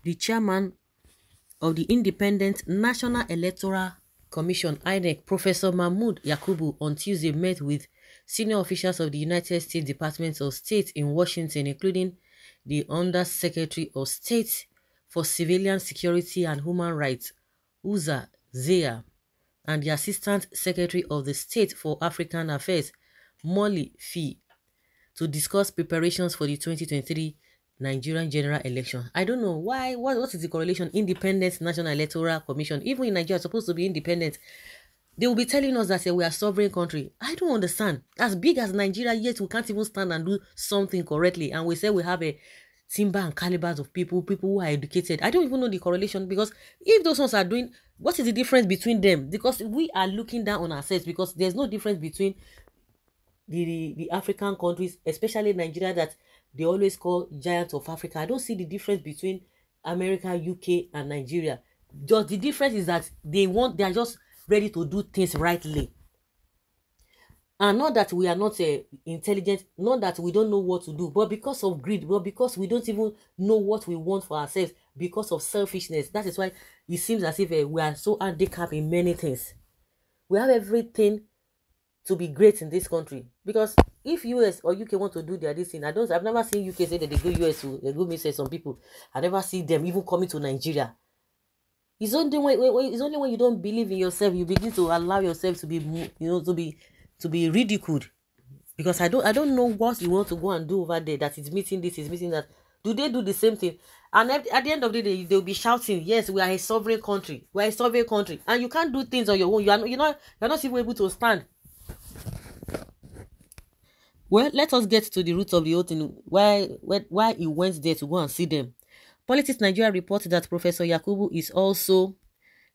The chairman of the Independent National Electoral Commission, Inec, Professor Mahmoud Yakubu, on Tuesday met with senior officials of the United States Department of State in Washington, including the Under Secretary of State for Civilian Security and Human Rights, Uza Zia, and the Assistant Secretary of the State for African Affairs, Molly Fee, to discuss preparations for the 2023 Nigerian general election. I don't know why. What is the correlation? Independent National Electoral Commission. Even in Nigeria, supposed to be independent. They will be telling us that we are a sovereign country. I don't understand. As big as Nigeria, yet we can't even stand and do something correctly. And we say we have a timber and calibers of people who are educated. I don't even know the correlation, because if those ones are doing, what is the difference between them? Because we are looking down on ourselves, because there's no difference between the African countries, especially Nigeria, that they always call giants of Africa. I don't see the difference between America, UK, and Nigeria. Just the difference is that they are just ready to do things rightly. And not that we are not intelligent, not that we don't know what to do, but because of greed, but because we don't even know what we want for ourselves, because of selfishness. That is why it seems as if we are so handicapped in many things. We have everything to be great in this country, because if US or UK want to do their this thing, I've never seen UK say that they go US, they go say some people. I never see them even coming to Nigeria. It's only when you don't believe in yourself, you begin to allow yourself to be, to be ridiculed. Because I don't know what you want to go and do over there that is missing this, is missing that. Do they do the same thing? And at the end of the day, they'll be shouting, yes, we are a sovereign country. We are a sovereign country. And you can't do things on your own. You're not even able to stand. Well, let us get to the root of the whole thing. Why he went there to go and see them. Politics Nigeria reports that Professor Yakubu is also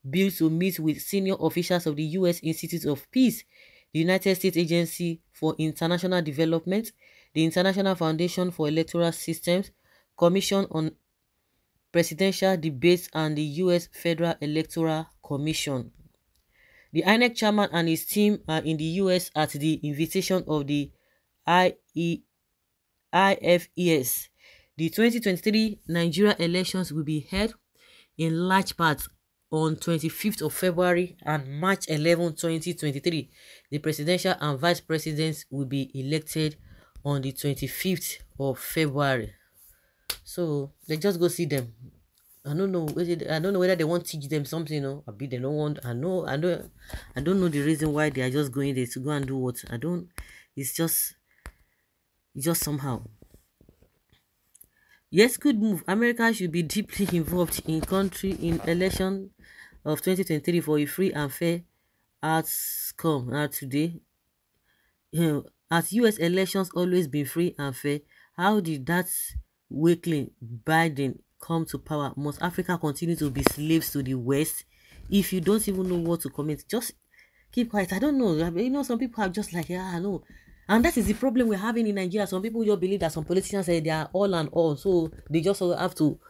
billed to meet with senior officials of the U.S. Institute of Peace, the United States Agency for International Development, the International Foundation for Electoral Systems, Commission on Presidential Debates, and the U.S. Federal Electoral Commission. The Inec chairman and his team are in the U.S. at the invitation of the IFES. The 2023 Nigeria elections will be held in large part on 25th of February and March 11, 2023. The presidential and vice presidents will be elected on the 25th of February. So they just go see them. I don't know whether they want to teach them something, or maybe they don't want. I don't know the reason why they are just going there to go and do what. It's just somehow. Yes, good move. America should be deeply involved in election of 2023 for a free and fair outcome. Today, as U.S. elections always been free and fair, how did that weakling Biden come to power? Must Africa continue to be slaves to the West? If you don't even know what to comment, just keep quiet. I don't know. Some people are just like, yeah, I know. And that is the problem we're having in Nigeria. Some people just believe that some politicians say they are all and all, so they just have to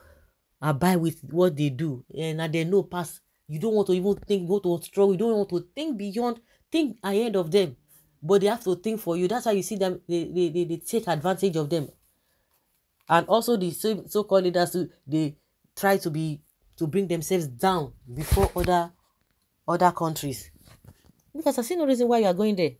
abide with what they do. And they know past. You don't want to even think, go to struggle. You don't want to think beyond, think ahead of them. But they have to think for you. That's why you see them, they take advantage of them. And also the so-called leaders, they try to bring themselves down before other countries. Because I see no reason why you are going there.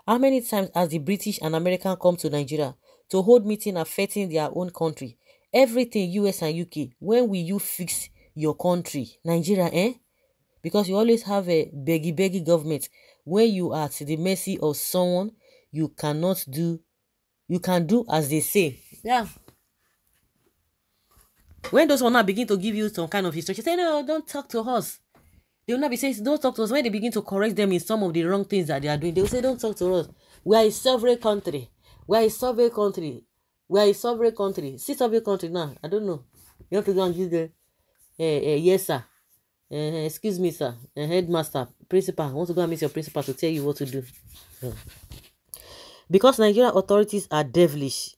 How many times has the British and American come to Nigeria to hold meeting affecting their own country? Everything US and UK. When will you fix your country? Nigeria, eh? Because you always have a beggy government. When you are at the mercy of someone, you can do as they say. Yeah. When those one now begin to give you some kind of instruction, say, no, don't talk to us. They will not be saying, don't talk to us. When they begin to correct them in some of the wrong things that they are doing, they will say, don't talk to us. We are a sovereign country. We are a sovereign country. We are a sovereign country. See sovereign country now. I don't know. You have to go and give the, yes, sir. Excuse me, sir. Headmaster, principal. I want to go and meet your principal to tell you what to do. Because Nigerian authorities are devilish.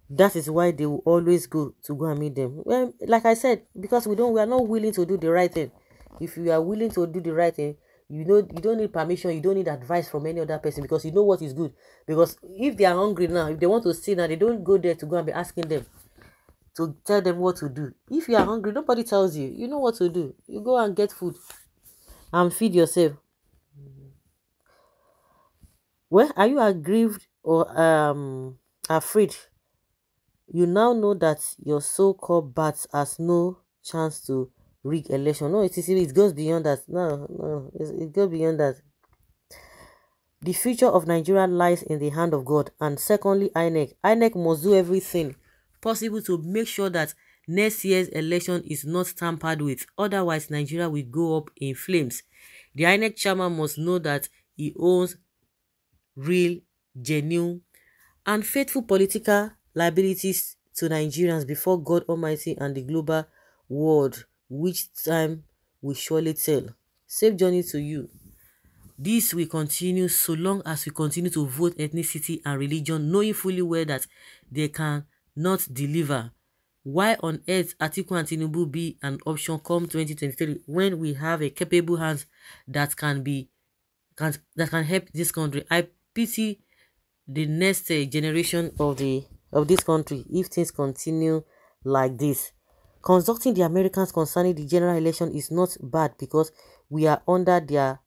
That is why they will always go and meet them. Well, like I said, because we are not willing to do the right thing. If you are willing to do the right thing, you don't need permission, you don't need advice from any other person, because you know what is good. Because if they are hungry now, if they want to see now, they don't go there to go and be asking them. to tell them what to do. If you are hungry, nobody tells you. You know what to do. You go and get food and feed yourself. Well, are you aggrieved or afraid? You now know that your so-called bat has no chance to rig election. No, it goes beyond that. No, it goes beyond that. The future of Nigeria lies in the hand of God. And secondly, INEC. INEC must do everything possible to make sure that next year's election is not tampered with. Otherwise, Nigeria will go up in flames. The INEC chairman must know that he owns real, genuine, and faithful political liabilities to Nigerians before God Almighty and the global world, which time will surely tell. Safe journey to you. This will continue so long as we continue to vote ethnicity and religion, knowing fully well that they cannot deliver. Why on earth Atiku and Tinubu be an option come 2023 when we have a capable hands that can help this country? I pity the next generation of this country if things continue like this. Consulting the Americans concerning the general election is not bad because we are under them.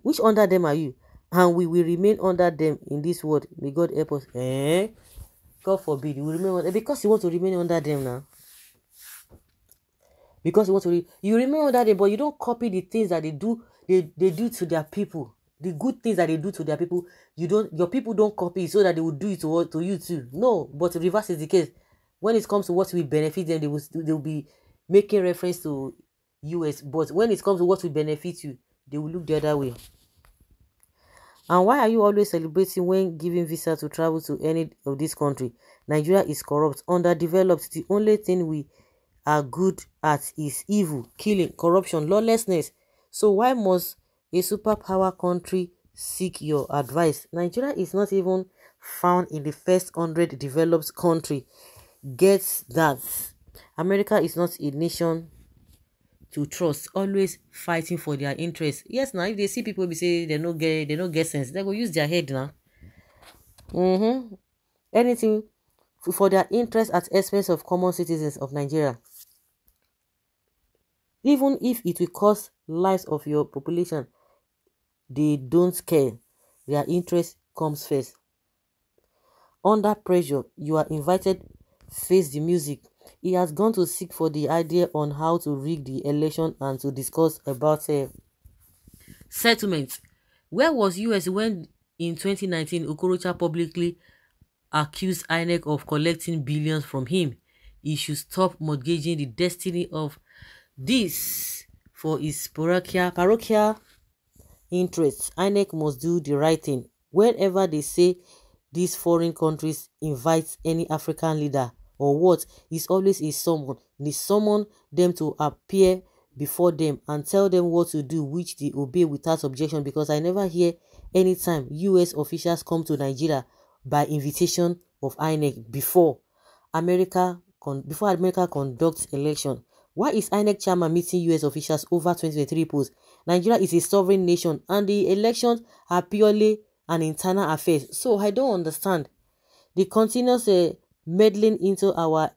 Which under them are you? And we will remain under them in this world. May God help us. God forbid. You remain because you want to remain under them now. Because you want to you remain under them, but you don't copy the things that they do to their people. The good things that they do to their people, your people don't copy it so that they will do it to you too. No, but the reverse is the case. When it comes to what will benefit them, they will be making reference to US. But when it comes to what will benefit you, they will look the other way. And why are you always celebrating when giving visa to travel to any of this country? Nigeria is corrupt, underdeveloped. The only thing we are good at is evil, killing, corruption, lawlessness. So why must a superpower country seek your advice? Nigeria is not even found in the first 100 developed country. Get that. America is not a nation to trust, always fighting for their interests. Yes, now if they see people be say they no get sense, they go use their head now. Anything for their interest at expense of common citizens of Nigeria. Even if it will cost lives of your population, they don't care. Their interest comes first. Under pressure, you are invited face the music. He has gone to seek for the idea on how to rig the election and to discuss about settlement. Where was US when in 2019 Okorocha publicly accused INEC of collecting billions from him? He should stop mortgaging the destiny of this for his parochial interests. INEC must do the right thing. Whenever they say these foreign countries invite any African leader or what, is always a summon. They summon them to appear before them and tell them what to do, which they obey without objection, because I never hear any time US officials come to Nigeria by invitation of INEC before America conducts election. Why is INEC chairman meeting US officials over 2023 polls? Nigeria is a sovereign nation and the elections are purely an internal affair. So I don't understand. The continuous meddling into our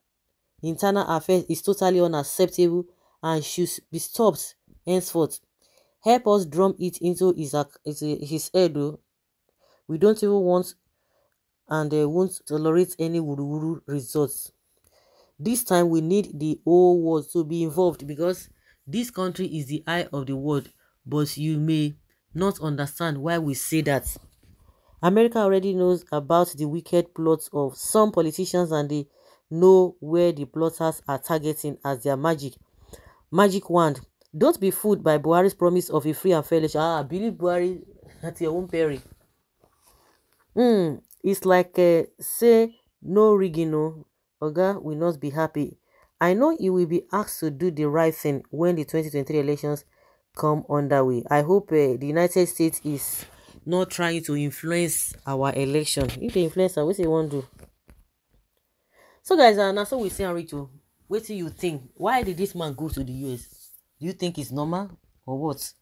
internal affairs is totally unacceptable and should be stopped henceforth. Help us drum it into his head though. We don't even want and won't tolerate any wuru results. This time we need the whole world to be involved because this country is the eye of the world, but you may not understand why we say that. America already knows about the wicked plots of some politicians and they know where the plotters are targeting as their magic wand. Don't be fooled by Buhari's promise of a free and fair election. Believe Buhari at your own peril. It's like say no rigging, no. Oga will not be happy. I know he will be asked to do the right thing when the 2023 elections come underway. I hope the United States is not trying to influence our election. If they influence her, what they want to do? So guys, now so we see Rachel. What do you think? Why did this man go to the US? Do you think it's normal or what?